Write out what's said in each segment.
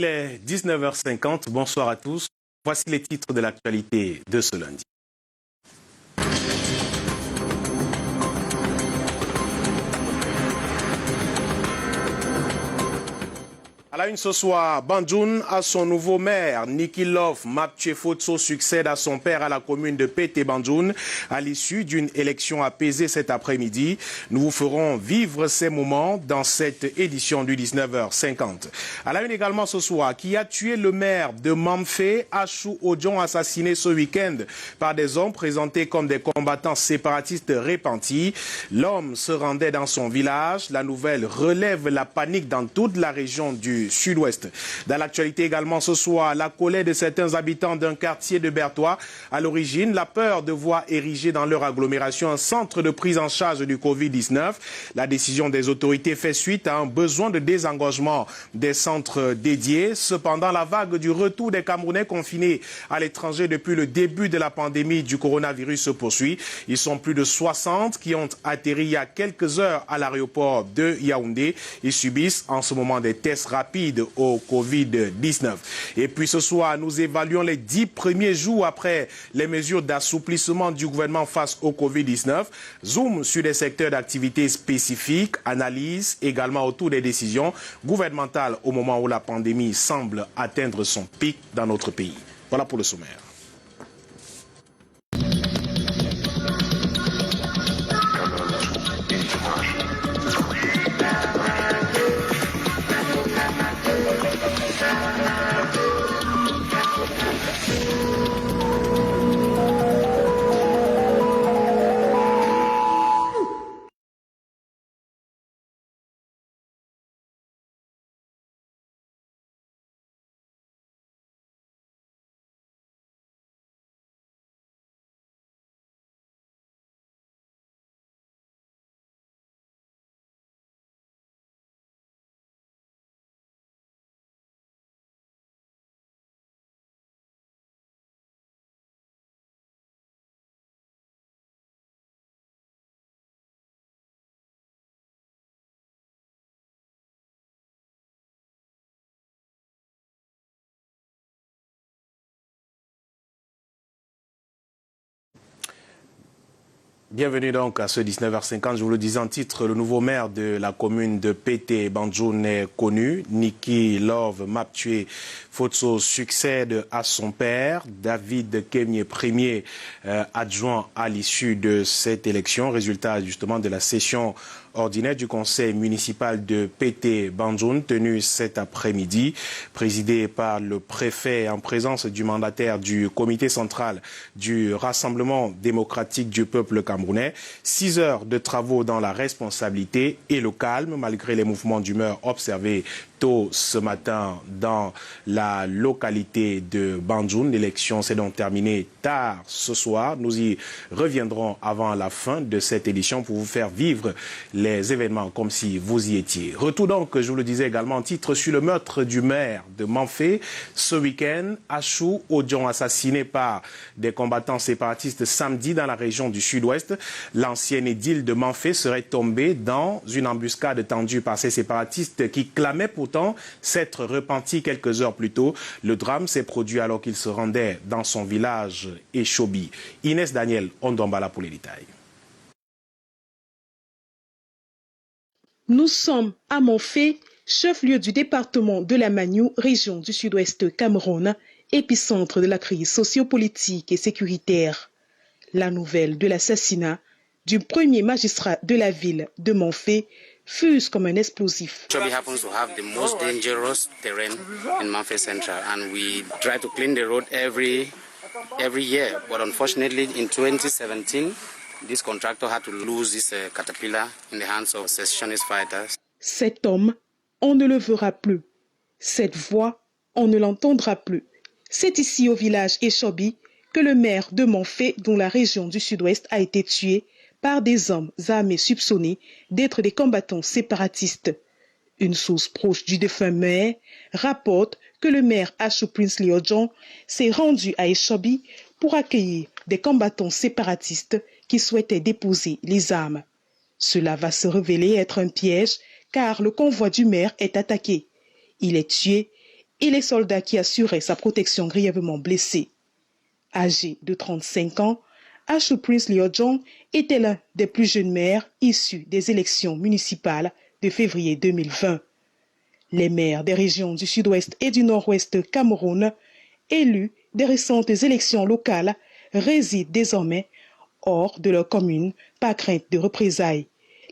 Il est 19h50, bonsoir à tous. Voici les titres de l'actualité de ce lundi. À la une ce soir, Banjoun a son nouveau maire. Niki Love Maptchefotso succède à son père à la commune de Pété Banjoun à l'issue d'une élection apaisée cet après-midi. Nous vous ferons vivre ces moments dans cette édition du 19h50. À la une également ce soir, qui a tué le maire de Mamfé, Achou Odjon, assassiné ce week-end par des hommes présentés comme des combattants séparatistes repentis. L'homme se rendait dans son village. La nouvelle relève la panique dans toute la région du Sud-Ouest. Dans l'actualité également ce soir, la colère de certains habitants d'un quartier de Berthois. À l'origine, la peur de voir ériger dans leur agglomération un centre de prise en charge du Covid-19. La décision des autorités fait suite à un besoin de désengorgement des centres dédiés. Cependant, la vague du retour des Camerounais confinés à l'étranger depuis le début de la pandémie du coronavirus se poursuit. Ils sont plus de 60 qui ont atterri il y a quelques heures à l'aéroport de Yaoundé. Ils subissent en ce moment des tests rapides au Covid-19. Et puis ce soir, nous évaluons les 10 premiers jours après les mesures d'assouplissement du gouvernement face au Covid-19. Zoom sur des secteurs d'activité spécifiques, analyse également autour des décisions gouvernementales au moment où la pandémie semble atteindre son pic dans notre pays. Voilà pour le sommaire. Bienvenue donc à ce 19h50. Je vous le disais en titre, le nouveau maire de la commune de Pété Banjoun est connu. Niki Love Maptchefotso succède à son père, David Kemye, premier adjoint à l'issue de cette élection. Résultat justement de la session ordinaire du conseil municipal de Pété Banjoun, tenu cet après-midi, présidé par le préfet en présence du mandataire du comité central du Rassemblement démocratique du peuple camerounais. 6 heures de travaux dans la responsabilité et le calme, malgré les mouvements d'humeur observés tôt ce matin dans la localité de Banjoun. L'élection s'est donc terminée tard ce soir. Nous y reviendrons avant la fin de cette édition pour vous faire vivre les événements comme si vous y étiez. Retour donc, je vous le disais également en titre, sur le meurtre du maire de Mamfé. Ce week-end, Achou Odjon, assassiné par des combattants séparatistes samedi dans la région du Sud-Ouest. L'ancienne édile de Mamfé serait tombée dans une embuscade tendue par ces séparatistes qui clamaient pourtant s'être repenti quelques heures plus tôt. Le drame s'est produit alors qu'il se rendait dans son village Eshobi. Inès Daniel Ondombala pour les détails. Nous sommes à Mamfé, chef-lieu du département de la Magnou, région du Sud-Ouest Cameroun, épicentre de la crise sociopolitique et sécuritaire. La nouvelle de l'assassinat du premier magistrat de la ville de Mamfé fuse comme un explosif. Chobi happens to have the most dangerous terrain in Mamfé Central, and we try to clean the road every year. But unfortunately, in 2017, this contractor had to lose this caterpillar in the hands of secessionist fighters. Cet homme, on ne le verra plus. Cette voix, on ne l'entendra plus. C'est ici au village Eshobi que le maire de Mamfé, dont la région du Sud-Ouest a été tué par des hommes armés soupçonnés d'être des combattants séparatistes. Une source proche du défunt maire rapporte que le maire Achou Princely Odjon s'est rendu à Eshobi pour accueillir des combattants séparatistes qui souhaitaient déposer les armes. Cela va se révéler être un piège car le convoi du maire est attaqué. Il est tué et les soldats qui assuraient sa protection grièvement blessés. Âgé de 35 ans, Ashley Prince Liojong était l'un des plus jeunes maires issus des élections municipales de février 2020. Les maires des régions du sud-ouest et du nord-ouest Cameroun, élus des récentes élections locales, résident désormais hors de leur commune par crainte de représailles.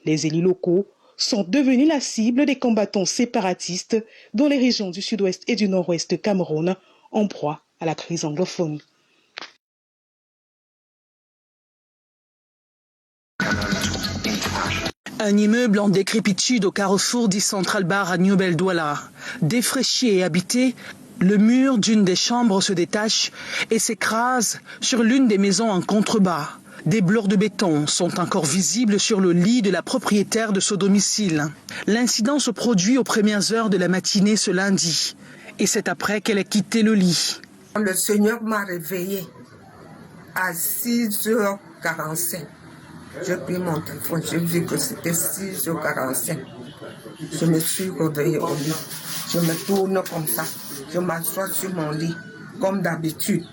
Les élus locaux sont devenus la cible des combattants séparatistes dans les régions du sud-ouest et du nord-ouest Cameroun, en proie à la crise anglophone. Un immeuble en décrépitude au carrefour d'I-Central Bar à New-Bel-Douala. Défraîchi et habité, le mur d'une des chambres se détache et s'écrase sur l'une des maisons en contrebas. Des blocs de béton sont encore visibles sur le lit de la propriétaire de ce domicile. L'incident se produit aux premières heures de la matinée ce lundi. Et c'est après qu'elle a quitté le lit. Le Seigneur m'a réveillée à 6h45. J'ai pris mon téléphone, j'ai vu que c'était 6h45. Je me suis réveillée au lit. Je me tourne comme ça. Je m'assois sur mon lit, comme d'habitude.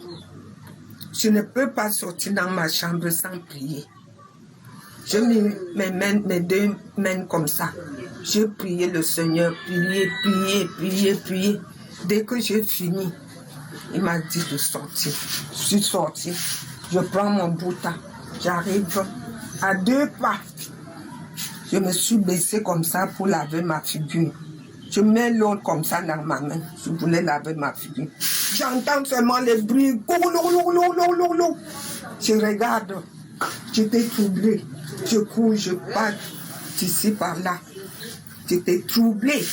Je ne peux pas sortir dans ma chambre sans prier. Je mets mes deux mains comme ça. J'ai prié le Seigneur, prié. Dès que j'ai fini, il m'a dit de sortir. Je suis sortie. Je prends mon bouton. J'arrive à 2 pas. Je me suis baissée comme ça pour laver ma figure. Je mets l'eau comme ça dans ma main. Je voulais laver ma figure. J'entends seulement les bruits. Je regarde. J'étais troublée. Je cours, je pars d'ici par là. J'étais troublée.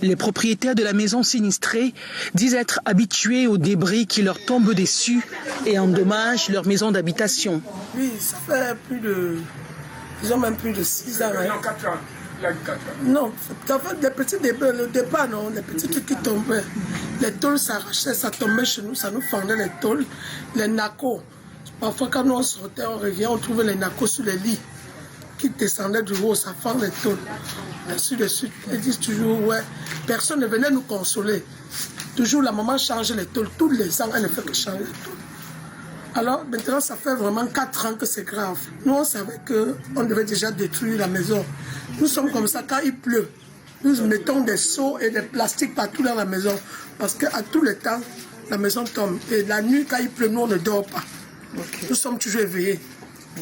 Les propriétaires de la maison sinistrée disent être habitués aux débris qui leur tombent dessus et endommagent leur maison d'habitation. Oui, ça fait ils ont même plus de 6 ans. Non, 4 ans. Il a dit 4 ans. Non, en fait, des petits débris, le départ, non, les petits trucs qui tombaient. Les tôles s'arrachaient, ça tombait chez nous, ça nous fendait les tôles. Les nacos. Parfois, quand nous on sortait, on revient, on trouvait les nacos sur les lits qui descendaient du haut, ça fend les tôles. Ainsi de suite. Ils disent toujours, ouais, personne ne venait nous consoler. Toujours la maman changeait les tôles. Tous les ans, elle ne fait que changer les tôles. Alors maintenant, ça fait vraiment 4 ans que c'est grave. Nous, on savait qu'on devait déjà détruire la maison. Nous sommes comme ça quand il pleut. Nous mettons des seaux et des plastiques partout dans la maison. Parce qu'à tous les temps, la maison tombe. Et la nuit, quand il pleut, nous, on ne dort pas. Okay. Nous sommes toujours éveillés.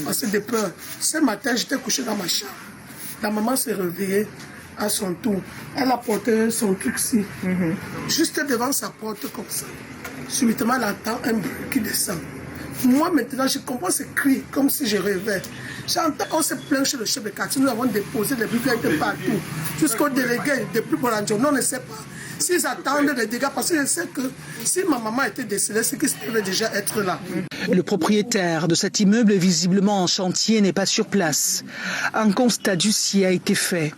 Parce que de peur. Ce matin, j'étais couché dans ma chambre. La maman s'est réveillée à son tour. Elle a porté son truc-ci. Juste devant sa porte comme ça. Subitement, elle entend un bruit qui descend. Moi, maintenant, je comprends ce cri comme si je rêvais. J'entends, on se plaint chez le chef de quartier. Nous avons déposé des bibliothèques de partout. Jusqu'au délégué depuis Bolanjo. Non, on ne sait pas. S'ils attendent des dégâts, parce que je sais que si ma maman était décédée, c'est qu'ils devaient déjà être là. Le propriétaire de cet immeuble, visiblement en chantier, n'est pas sur place. Un constat d'huissier a été fait.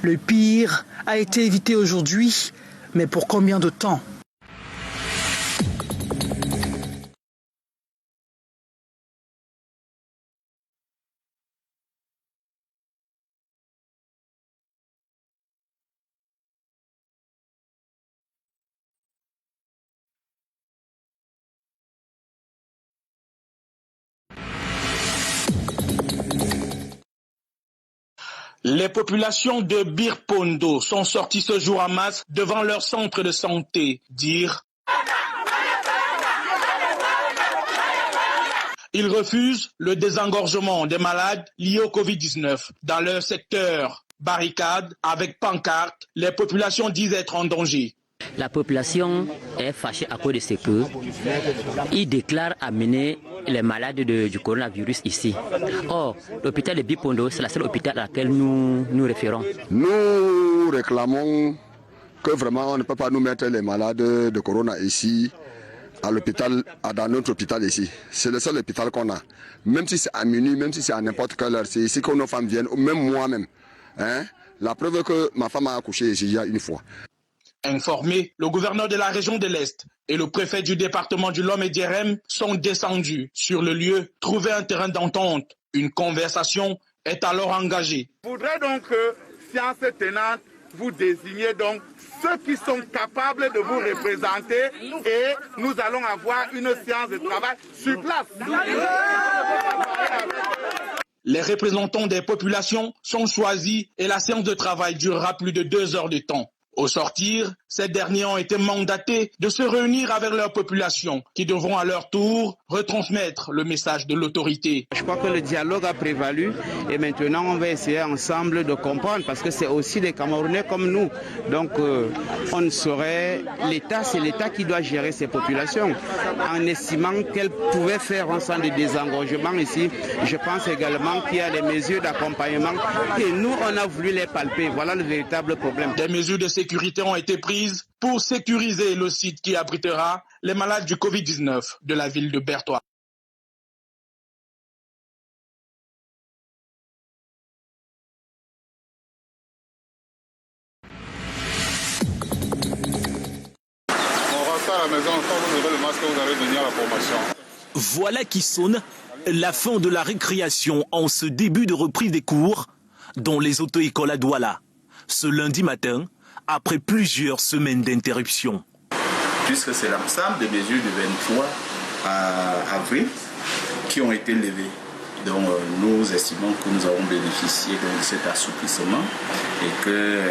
Le pire a été évité aujourd'hui, mais pour combien de temps ? Les populations de Birpondo sont sorties ce jour en masse devant leur centre de santé, dire ils refusent le désengorgement des malades liés au Covid-19. Dans leur secteur, barricade avec pancarte, les populations disent être en danger. La population est fâchée à cause de ce qu'ils déclarent amener les malades du coronavirus ici. Or, l'hôpital de Birpondo, c'est la seule hôpital à laquelle nous référons. Nous réclamons que vraiment on ne peut pas nous mettre les malades de corona ici, à l'hôpital, dans notre hôpital ici. C'est le seul hôpital qu'on a. Même si c'est à minuit, même si c'est à n'importe quelle heure, c'est ici que nos femmes viennent, même moi-même. La preuve est que ma femme a accouché ici il y a une fois. Informés, le gouverneur de la région de l'Est et le préfet du département du Lom et Dierem sont descendus sur le lieu, trouver un terrain d'entente. Une conversation est alors engagée. Je voudrais donc que, séance tenante, vous désignez donc ceux qui sont capables de vous représenter et nous allons avoir une séance de travail sur place. Les représentants des populations sont choisis et la séance de travail durera plus de 2 heures de temps. Au sortir, ces derniers ont été mandatés de se réunir avec leur population qui devront à leur tour retransmettre le message de l'autorité. Je crois que le dialogue a prévalu et maintenant on va essayer ensemble de comprendre parce que c'est aussi des Camerounais comme nous. Donc on ne saurait, l'État, c'est l'État qui doit gérer ces populations. En estimant qu'elles pouvaient faire un centre de désengorgement ici, je pense également qu'il y a des mesures d'accompagnement et nous on a voulu les palper. Voilà le véritable problème. Des mesures de sécurité ont été prises pour sécuriser le site qui abritera les malades du Covid-19 de la ville de Bertoua. On rentre à la maison, quand vous aurez le masque, vous allez venir à la formation. Voilà qui sonne la fin de la récréation en ce début de reprise des cours dans les auto-écoles à Douala. Ce lundi matin, après plusieurs semaines d'interruption. Puisque c'est l'ensemble des mesures du 23 avril qui ont été levées. Donc nous estimons que nous avons bénéficié de cet assouplissement et que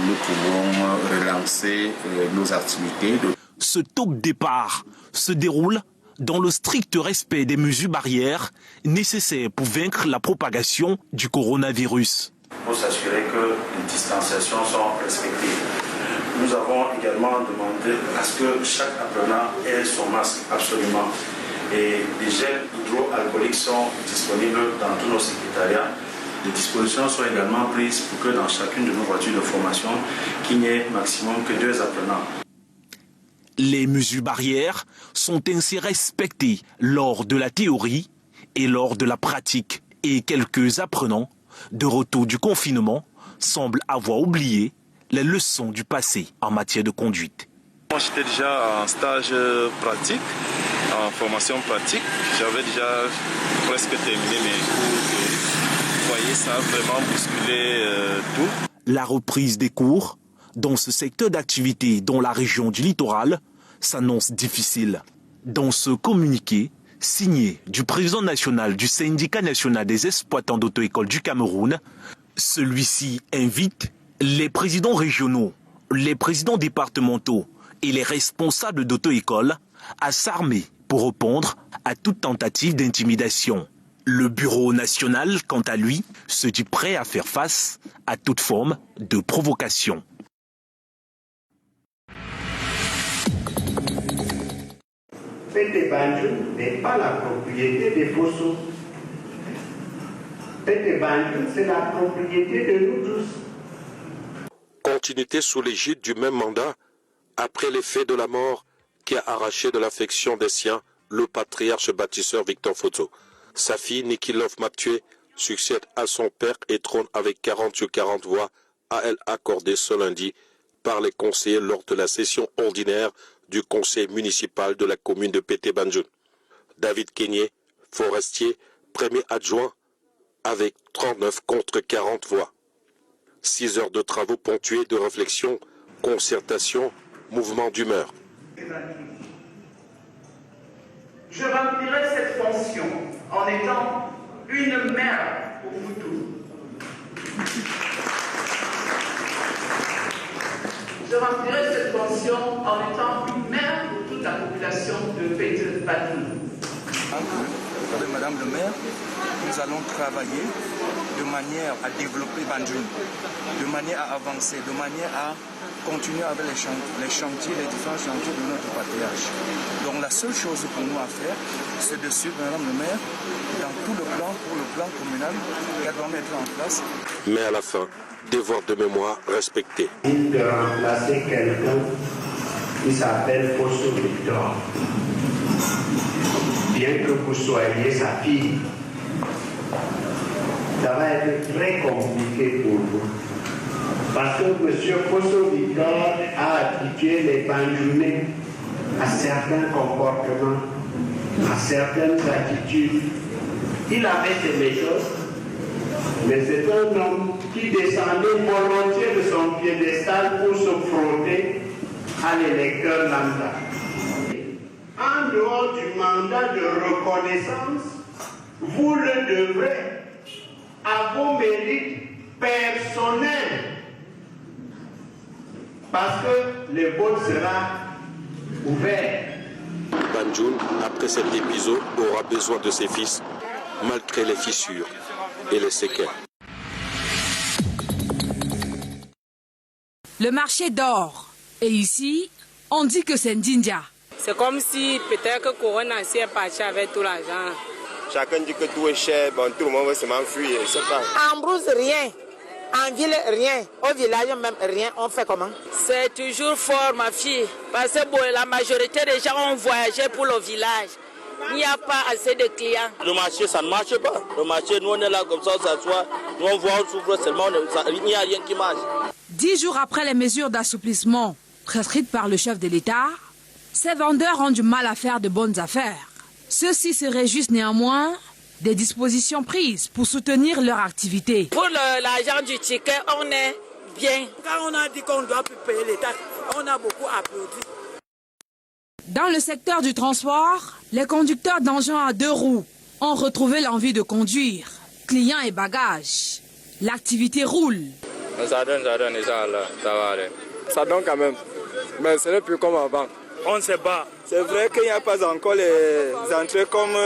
nous pouvons relancer nos activités. Ce top départ se déroule dans le strict respect des mesures barrières nécessaires pour vaincre la propagation du coronavirus. Pour s'assurer que les distanciations sont respectées. Nous avons également demandé à ce que chaque apprenant ait son masque absolument. Et les gels hydroalcooliques sont disponibles dans tous nos secrétariats. Les dispositions sont également prises pour que dans chacune de nos voitures de formation, qu'il n'y ait maximum que 2 apprenants. Les mesures barrières sont ainsi respectées lors de la théorie et lors de la pratique. Et quelques apprenants de retour du confinement semblent avoir oublié les leçons du passé en matière de conduite. Moi, j'étais déjà en stage pratique, en formation pratique. J'avais déjà presque terminé mes cours. Vous voyez, ça a vraiment bousculé tout. La reprise des cours dans ce secteur d'activité dans la région du littoral s'annonce difficile. Dans ce communiqué, signé du président national du syndicat national des exploitants d'auto-écoles du Cameroun, celui-ci invite les présidents régionaux, les présidents départementaux et les responsables d'auto-écoles à s'armer pour répondre à toute tentative d'intimidation. Le bureau national, quant à lui, se dit prêt à faire face à toute forme de provocation. Pété Banjoun n'est pas la propriété des Fosso. Pété Banjoun, c'est la propriété de nous tous. Continuité sous l'égide du même mandat, après l'effet de la mort qui a arraché de l'affection des siens le patriarche bâtisseur Victor Fosso. Sa fille Niki Love Maptué succède à son père et trône avec 40 sur 40 voix à elle accordées ce lundi par les conseillers lors de la session ordinaire du conseil municipal de la commune de Pété Banjoun. David Kenyé, forestier, premier adjoint, avec 39 contre 40 voix. 6 heures de travaux ponctués de réflexion, concertation, mouvement d'humeur. Je remplirai cette fonction en étant une mère pour vous tous. Je remplirai cette fonction en étant une mère pour toute la population de Pété Banjoun. Madame le maire, nous allons travailler de manière à développer Banjoun, de manière à avancer, de manière à continuer avec les chantiers, les différents chantiers de notre patriarche. Donc la seule chose pour nous à faire, c'est de suivre Madame le maire dans tout le plan, pour le plan communal qu'elle doit mettre en place. Mais à la fin, devoir de mémoire respecté. De remplacer quelqu'un qui s'appelle Fosso Victor. Bien que vous soyez sa fille, ça va être très compliqué pour vous. Parce que M. Fosso Victor a habitué les Banjounais à certains comportements, à certaines attitudes. Il avait ses méthodes, mais c'est un homme qui descendait volontiers de son piédestal pour se frotter à l'électeur lambda. En dehors du mandat de reconnaissance, vous le devrez à vos mérites personnels, parce que le vote sera ouvert. Banjoun, après cet épisode, aura besoin de ses fils, malgré les fissures et les séquelles. Le marché dort. Et ici, on dit que c'est Ndindia. C'est comme si peut-être que Corona est parti avec tout l'argent. Chacun dit que tout est cher, bon, tout le monde veut se m'enfuir, je sais pas. En Brousse, rien. En ville, rien. Au village, même rien. On fait comment? C'est toujours fort, ma fille. Parce que bon, la majorité des gens ont voyagé pour le village. Il n'y a pas assez de clients. Le marché, ça ne marche pas. Le marché, nous, on est là comme ça, on s'assoit. Nous, on voit, on souffre seulement. Il n'y a rien qui marche. 10 jours après les mesures d'assouplissement prescrites par le chef de l'État, ces vendeurs ont du mal à faire de bonnes affaires. Ceux-ci se réjouissent néanmoins des dispositions prises pour soutenir leur activité. Pour l'argent du ticket, on est bien. Quand on a dit qu'on doit plus payer l'État, on a beaucoup applaudi. Dans le secteur du transport, les conducteurs d'engins à 2 roues ont retrouvé l'envie de conduire. Clients et bagages. L'activité roule. Ça donne, ça va aller. Ça donne quand même, mais ce n'est plus comme avant. On ne sait pas. C'est vrai qu'il n'y a pas encore les entrées comme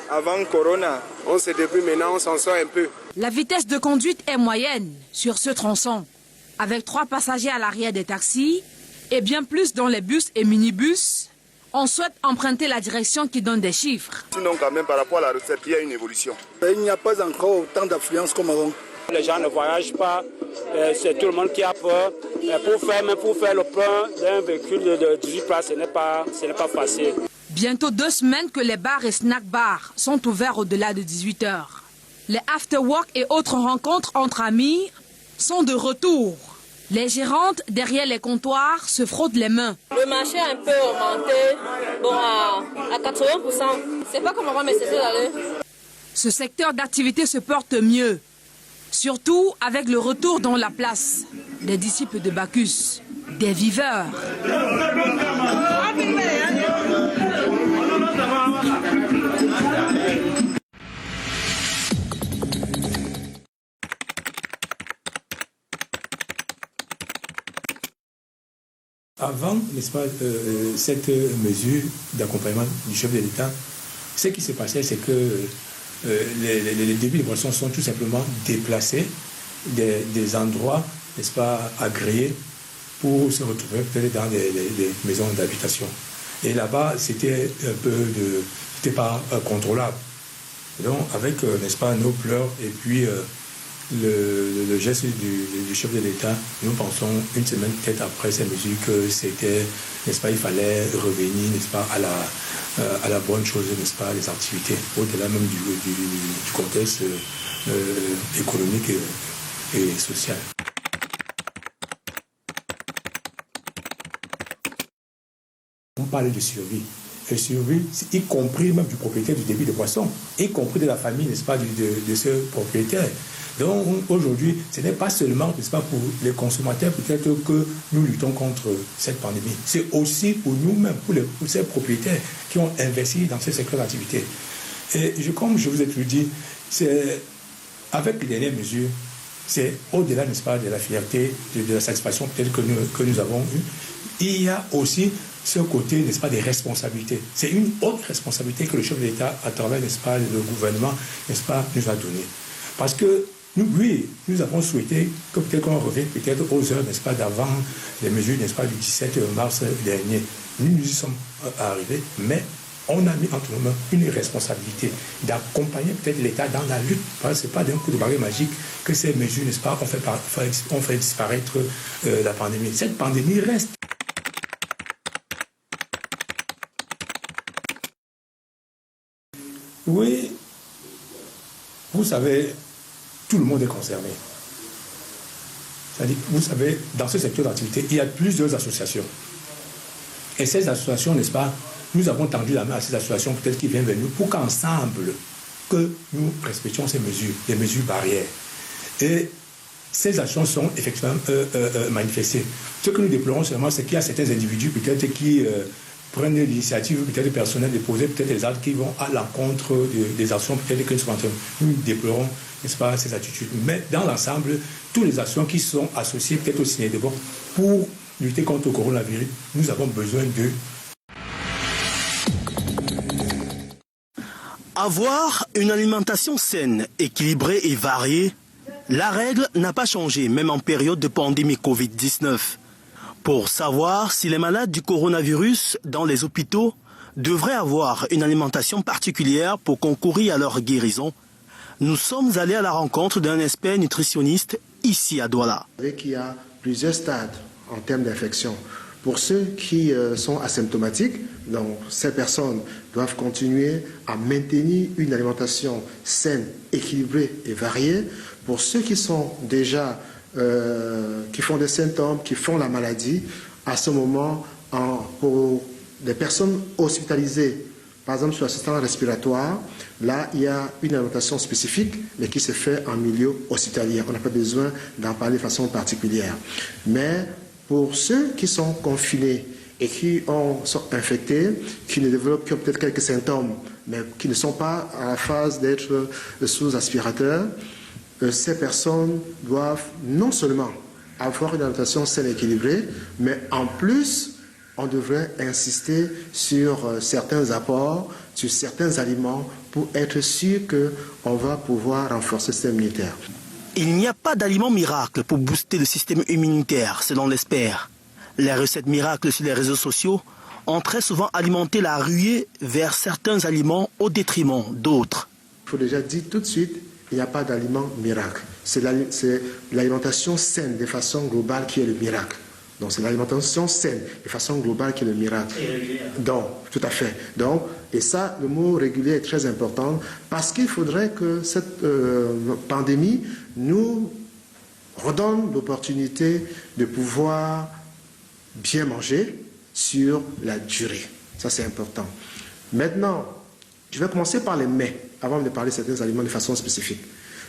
avant Corona. On se débrouille maintenant, on s'en sort un peu. La vitesse de conduite est moyenne sur ce tronçon, avec 3 passagers à l'arrière des taxis et bien plus dans les bus et minibus. On souhaite emprunter la direction qui donne des chiffres. Sinon, quand même, par rapport à la recette, il y a une évolution. Il n'y a pas encore autant d'affluence comme avant. Les gens ne voyagent pas, c'est tout le monde qui a peur. Pour faire le plein d'un véhicule de 18 places, ce n'est pas facile. Bientôt 2 semaines que les bars et snack-bars sont ouverts au-delà de 18 heures. Les after-work et autres rencontres entre amis sont de retour. Les gérantes derrière les comptoirs se frottent les mains. Le marché a un peu augmenté, à 80%. C'est pas comme avant, mais c'est d'aller. Ce secteur d'activité se porte mieux. Surtout avec le retour dans la place des disciples de Bacchus, des viveurs. Avant, n'est-ce pas, cette mesure d'accompagnement du chef de l'État, ce qui s'est passé, c'est que les débits de boissons sont tout simplement déplacés des endroits, n'est-ce pas, agréés pour se retrouver peut-être dans des maisons d'habitation. Et là-bas, c'était pas contrôlable. Donc, avec, n'est-ce pas, nos pleurs et puis le geste du chef de l'État, nous pensons une semaine peut-être après ces mesures que c'était, n'est-ce pas, il fallait revenir, n'est-ce pas, à la bonne chose, n'est-ce pas, les activités, au-delà même du contexte économique et social. On parle de survie. Et survie, y compris même du propriétaire du débit de boisson, y compris de la famille, n'est-ce pas, de ce propriétaire. Donc aujourd'hui, ce n'est pas seulement, n'est-ce pas, pour les consommateurs peut-être que nous luttons contre cette pandémie. C'est aussi pour nous-mêmes, pour ces propriétaires qui ont investi dans ce secteur d'activité. Et comme je vous ai toujours dit, c'est avec les dernières mesures, c'est au-delà, n'est-ce pas, de la fierté, de la satisfaction peut-être que nous avons eue. Il y a aussi ce côté, n'est-ce pas, des responsabilités. C'est une autre responsabilité que le chef de l'État, à travers, n'est-ce pas, le gouvernement, n'est-ce pas, nous a donnée. Parce que nous avons souhaité que peut-être qu'on revienne peut-être aux heures, n'est-ce pas, d'avant les mesures, n'est-ce pas, du 17 mars dernier. Nous y sommes arrivés, mais on a mis entre nos mains une responsabilité d'accompagner peut-être l'État dans la lutte. Parce que ce n'est pas d'un coup de baguette magique que ces mesures, n'est-ce pas, ont fait disparaître la pandémie. Cette pandémie reste. Oui, vous savez, tout le monde est concerné. C'est-à-dire, vous savez, dans ce secteur d'activité, il y a plusieurs associations. Et ces associations, n'est-ce pas, nous avons tendu la main à ces associations, peut-être qui viennent vers nous, pour qu'ensemble, que nous respections ces mesures, les mesures barrières. Et ces actions sont effectivement manifestées. Ce que nous déplorons seulement, c'est qu'il y a certains individus peut-être qui prennent l'initiative peut-être personnelle de poser peut-être des actes qui vont à l'encontre des actions peut-être que nous sommes en train. Nous déplorons, n'est-ce pas, ces attitudes. Mais dans l'ensemble, toutes les actions qui sont associées peut-être au Cinédebord pour lutter contre le coronavirus, nous avons besoin de... Avoir une alimentation saine, équilibrée et variée, la règle n'a pas changé, même en période de pandémie Covid-19. Pour savoir si les malades du coronavirus dans les hôpitaux devraient avoir une alimentation particulière pour concourir à leur guérison, nous sommes allés à la rencontre d'un expert nutritionniste ici à Douala. Vous savez qu'il y a plusieurs stades en termes d'infection. Pour ceux qui sont asymptomatiques, donc ces personnes doivent continuer à maintenir une alimentation saine, équilibrée et variée. Pour ceux qui sont déjà, qui font des symptômes, qui font la maladie, à ce moment, pour les personnes hospitalisées, par exemple sur l'assistance respiratoire, là, il y a une alimentation spécifique, mais qui se fait en milieu hospitalier. On n'a pas besoin d'en parler de façon particulière. Mais pour ceux qui sont confinés et qui sont infectés, qui ne développent que peut-être quelques symptômes, mais qui ne sont pas à la phase d'être sous aspirateur, ces personnes doivent non seulement avoir une alimentation saine et équilibrée, mais en plus, on devrait insister sur certains apports, sur certains aliments, pour être sûr qu'on va pouvoir renforcer le système immunitaire. Il n'y a pas d'aliment miracle pour booster le système immunitaire, selon l'expert. Les recettes miracles sur les réseaux sociaux ont très souvent alimenté la ruée vers certains aliments au détriment d'autres. Il faut déjà dire tout de suite, il n'y a pas d'aliment miracle. C'est l'alimentation saine de façon globale qui est le miracle. Donc c'est l'alimentation saine de façon globale qui est le miracle. Donc, tout à fait. Donc, et ça, le mot régulier est très important parce qu'il faudrait que cette pandémie nous redonne l'opportunité de pouvoir bien manger sur la durée. Ça, c'est important. Maintenant, je vais commencer par les mets, avant de parler de certains aliments de façon spécifique.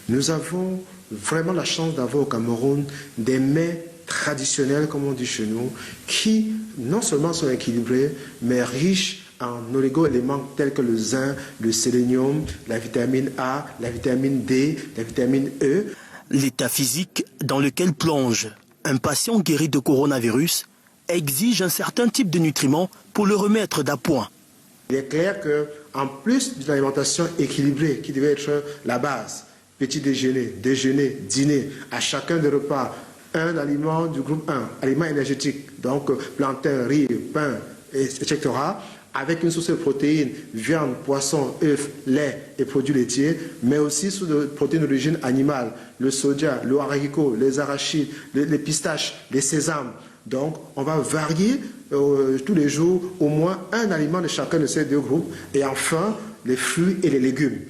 Nous avons vraiment la chance d'avoir au Cameroun des mets traditionnels, comme on dit chez nous, qui non seulement sont équilibrés, mais riches en oligo-éléments tels que le zinc, le sélénium, la vitamine A, la vitamine D, la vitamine E. L'état physique dans lequel plonge un patient guéri de coronavirus exige un certain type de nutriments pour le remettre d'appoint. Il est clair qu'en plus d'une alimentation équilibrée qui devait être la base, petit déjeuner, déjeuner, dîner, à chacun des repas, un aliment du groupe 1, aliment énergétique, donc plantain, riz, pain, etc., avec une source de protéines, viande, poisson, œufs, lait et produits laitiers, mais aussi sous de protéines d'origine animale, le soja, le haricot, les arachides, les pistaches, les sésames. Donc, on va varier tous les jours au moins un aliment de chacun de ces deux groupes, et enfin, les fruits et les légumes.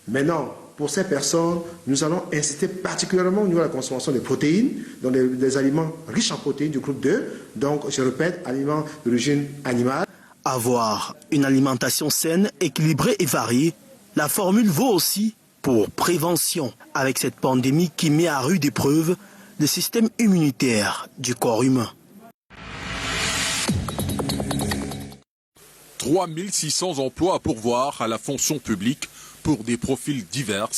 Maintenant, pour ces personnes, nous allons inciter particulièrement au niveau de la consommation des protéines, donc des aliments riches en protéines du groupe 2, donc je répète, aliments d'origine animale. Avoir une alimentation saine, équilibrée et variée, la formule vaut aussi pour prévention avec cette pandémie qui met à rude épreuve le système immunitaire du corps humain. 3600 emplois à pourvoir à la fonction publique pour des profils divers,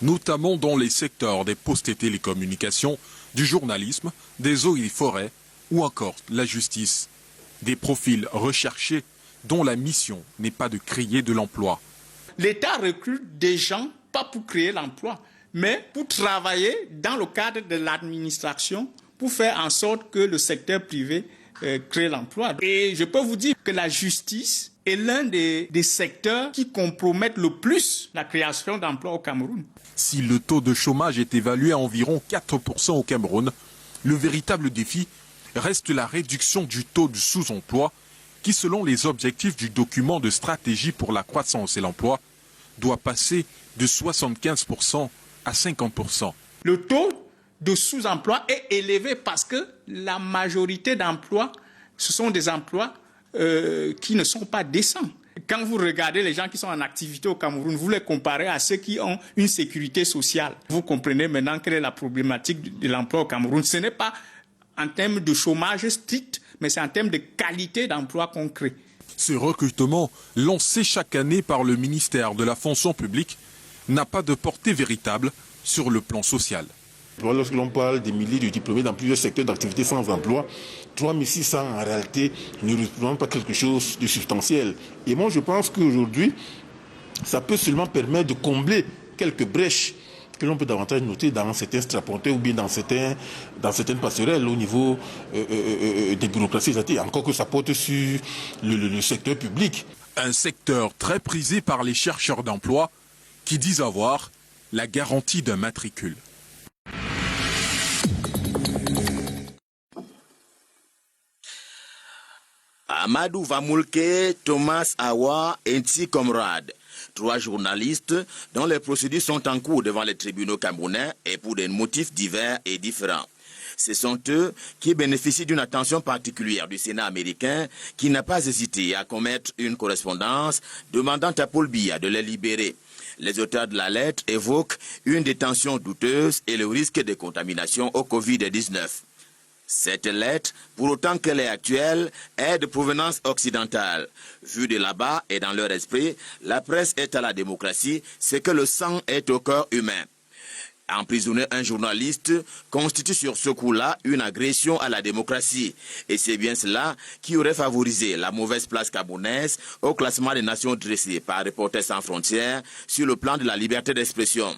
notamment dans les secteurs des postes et télécommunications, du journalisme, des eaux et forêts ou encore la justice. Des profils recherchés dont la mission n'est pas de créer de l'emploi. L'État recrute des gens, pas pour créer l'emploi, mais pour travailler dans le cadre de l'administration, pour faire en sorte que le secteur privé crée l'emploi. Et je peux vous dire que la justice est l'un des secteurs qui compromettent le plus la création d'emplois au Cameroun. Si le taux de chômage est évalué à environ 4% au Cameroun, le véritable défi reste la réduction du taux de sous-emploi qui, selon les objectifs du document de stratégie pour la croissance et l'emploi, doit passer de 75% à 50%. Le taux de sous-emploi est élevé parce que la majorité d'emplois, ce sont des emplois qui ne sont pas décents. Quand vous regardez les gens qui sont en activité au Cameroun, vous les comparez à ceux qui ont une sécurité sociale. Vous comprenez maintenant quelle est la problématique de l'emploi au Cameroun. Ce n'est pas en termes de chômage strict, mais c'est en termes de qualité d'emploi concret. Ce recrutement, lancé chaque année par le ministère de la fonction publique, n'a pas de portée véritable sur le plan social. Lorsque l'on parle des milliers de diplômés dans plusieurs secteurs d'activité sans emploi, 3600 en réalité ne représentent pas quelque chose de substantiel. Et moi je pense qu'aujourd'hui, ça peut seulement permettre de combler quelques brèches que l'on peut davantage noter dans certains strapontins ou bien dans certaines passerelles au niveau des bureaucraties étatiques, encore que ça porte sur le secteur public. Un secteur très prisé par les chercheurs d'emploi qui disent avoir la garantie d'un matricule. Amadou Vamoulke, Thomas Awa et Nti Comrade. 3 journalistes dont les procédures sont en cours devant les tribunaux camerounais et pour des motifs divers et différents. Ce sont eux qui bénéficient d'une attention particulière du Sénat américain qui n'a pas hésité à commettre une correspondance demandant à Paul Biya de les libérer. Les auteurs de la lettre évoquent une détention douteuse et le risque de contamination au Covid-19. Cette lettre, pour autant qu'elle est actuelle, est de provenance occidentale. Vue de là-bas et dans leur esprit, la presse est à la démocratie, c'est que le sang est au cœur humain. Emprisonner un journaliste constitue sur ce coup-là une agression à la démocratie. Et c'est bien cela qui aurait favorisé la mauvaise place camerounaise au classement des nations dressées par Reporters sans frontières sur le plan de la liberté d'expression.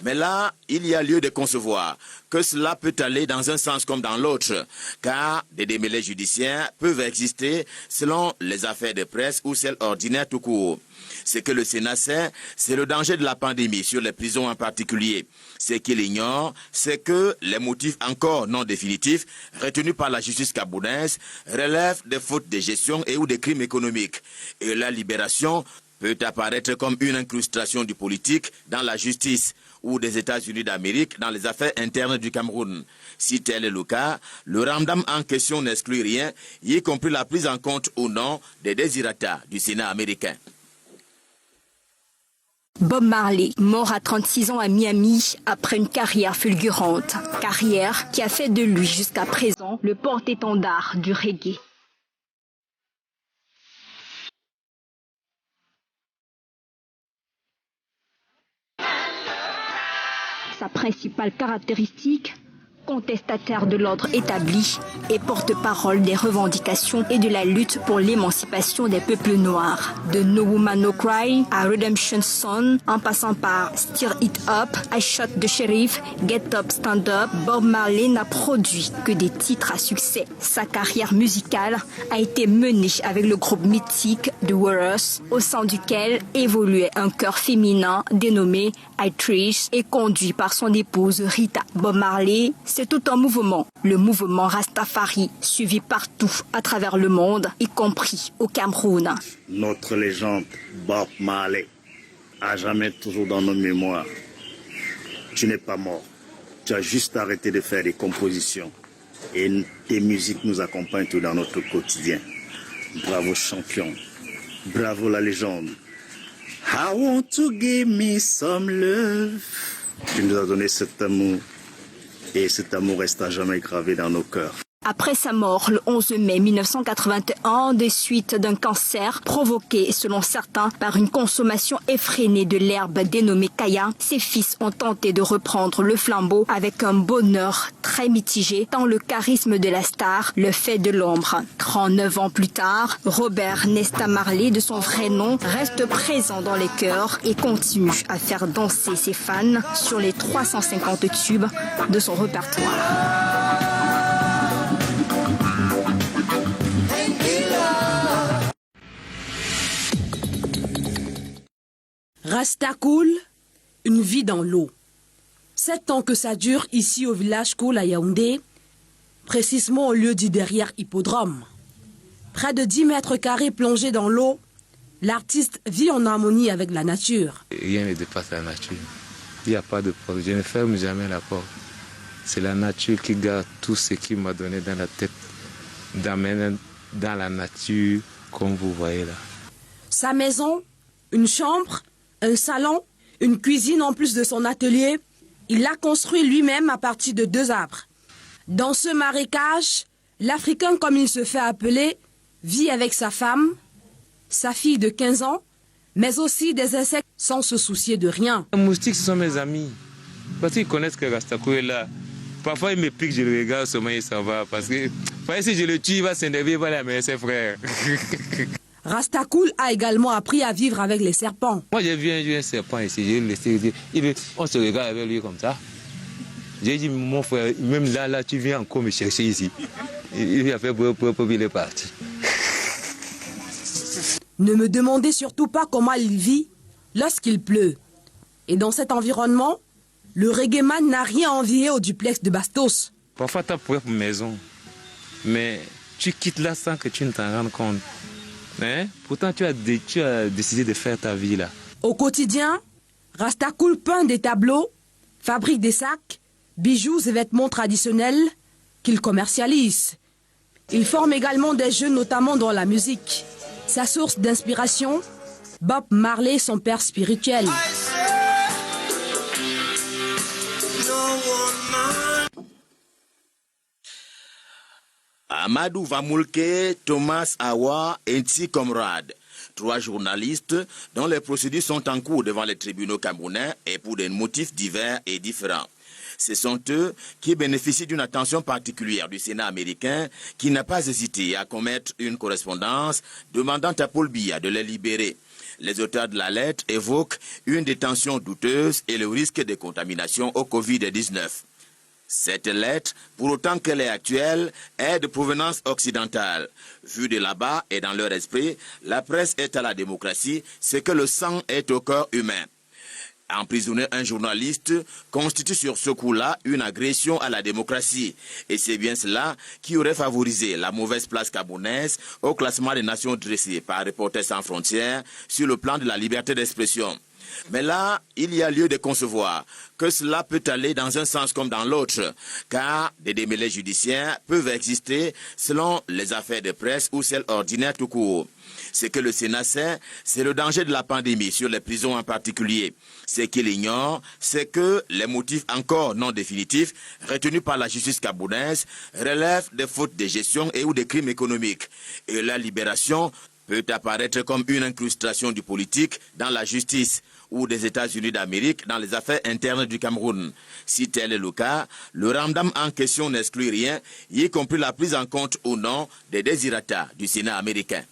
Mais là, il y a lieu de concevoir que cela peut aller dans un sens comme dans l'autre, car des démêlés judiciaires peuvent exister selon les affaires de presse ou celles ordinaires tout court. Ce que le Sénat sait, c'est le danger de la pandémie sur les prisons en particulier. Ce qu'il ignore, c'est que les motifs encore non définitifs retenus par la justice gabonaise relèvent des fautes de gestion et ou des crimes économiques. Et la libération peut apparaître comme une incrustation du politique dans la justice ou des États-Unis d'Amérique dans les affaires internes du Cameroun. Si tel est le cas, le ramdam en question n'exclut rien, y compris la prise en compte ou non des désirata du Sénat américain. Bob Marley, mort à 36 ans à Miami après une carrière fulgurante. Carrière qui a fait de lui jusqu'à présent le porte-étendard du reggae. Sa principale caractéristique, contestataire de l'ordre établi et porte-parole des revendications et de la lutte pour l'émancipation des peuples noirs. De No Woman No Cry à Redemption Song, en passant par Stir It Up, I Shot the Sheriff, Get Up, Stand Up, Bob Marley n'a produit que des titres à succès. Sa carrière musicale a été menée avec le groupe mythique The Warriors, au sein duquel évoluait un chœur féminin dénommé I Trish et conduit par son épouse Rita. Bob Marley, c'est tout un mouvement, le mouvement Rastafari, suivi partout à travers le monde, y compris au Cameroun. Notre légende, Bob Marley, à jamais toujours dans nos mémoires. Tu n'es pas mort, tu as juste arrêté de faire des compositions et tes musiques nous accompagnent tout dans notre quotidien. Bravo champion, bravo la légende. I want to give me some love. Tu nous as donné cet amour. Et cet amour reste à jamais gravé dans nos cœurs. Après sa mort le 11 mai 1981, des suites d'un cancer provoqué, selon certains, par une consommation effrénée de l'herbe dénommée Kaya, ses fils ont tenté de reprendre le flambeau avec un bonheur très mitigé, tant le charisme de la star le fait de l'ombre. 39 ans plus tard, Robert Nesta Marley, de son vrai nom, reste présent dans les chœurs et continue à faire danser ses fans sur les 350 tubes de son répertoire. Rasta Cool, une vie dans l'eau. 7 ans que ça dure ici au village Cool à Yaoundé, précisément au lieu du derrière hippodrome. Près de 10 mètres carrés plongés dans l'eau, l'artiste vit en harmonie avec la nature. Rien ne dépasse la nature. Il n'y a pas de porte. Je ne ferme jamais la porte. C'est la nature qui garde tout ce qu'il m'a donné dans la tête, d'amener dans la nature comme vous voyez là. Sa maison, une chambre, un salon, une cuisine en plus de son atelier, il l'a construit lui-même à partir de 2 arbres. Dans ce marécage, l'Africain, comme il se fait appeler, vit avec sa femme, sa fille de 15 ans, mais aussi des insectes sans se soucier de rien. Les moustiques, ce sont mes amis. Parce qu'ils connaissent que Rastakou est là. Parfois, il me pique, je le regarde, seulement il s'en va. Parce que si je le tue, il va s'énerver, il va aller amener ses frères. Rastakoul a également appris à vivre avec les serpents. Moi, j'ai vu un serpent ici, j'ai laissé dire, on se regarde avec lui comme ça. J'ai dit, mon frère, même là, tu viens encore me chercher ici. Il a fait pour il est parti. Ne me demandez surtout pas comment il vit lorsqu'il pleut. Et dans cet environnement, le reggaeman n'a rien envié au duplex de Bastos. Parfois, tu as propre maison, mais tu quittes là sans que tu ne t'en rendes compte. Hein? Pourtant, tu as décidé de faire ta vie là. Au quotidien, Rastakoul peint des tableaux, fabrique des sacs, bijoux et vêtements traditionnels qu'il commercialise. Il forme également des jeunes, notamment dans la musique. Sa source d'inspiration, Bob Marley, son père spirituel. Amadou Vamoulke, Thomas Awa et Nti Comrade, 3 journalistes dont les procédures sont en cours devant les tribunaux camerounais et pour des motifs divers et différents. Ce sont eux qui bénéficient d'une attention particulière du Sénat américain qui n'a pas hésité à commettre une correspondance demandant à Paul Biya de les libérer. Les auteurs de la lettre évoquent une détention douteuse et le risque de contamination au Covid-19. Cette lettre, pour autant qu'elle est actuelle, est de provenance occidentale. Vue de là-bas et dans leur esprit, la presse est à la démocratie, ce que le sang est au corps humain. Emprisonner un journaliste constitue sur ce coup-là une agression à la démocratie. Et c'est bien cela qui aurait favorisé la mauvaise place gabonaise au classement des nations dressées par Reporters sans frontières sur le plan de la liberté d'expression. Mais là, il y a lieu de concevoir que cela peut aller dans un sens comme dans l'autre, car des démêlés judiciaires peuvent exister selon les affaires de presse ou celles ordinaires tout court. Ce que le Sénat sait, c'est le danger de la pandémie sur les prisons en particulier. Ce qu'il ignore, c'est que les motifs encore non définitifs retenus par la justice gabonaise relèvent des fautes de gestion et ou des crimes économiques. Et la libération peut apparaître comme une incrustation du politique dans la justice ou des États-Unis d'Amérique dans les affaires internes du Cameroun. Si tel est le cas, le ramdam en question n'exclut rien, y compris la prise en compte ou non des désirata du Sénat américain.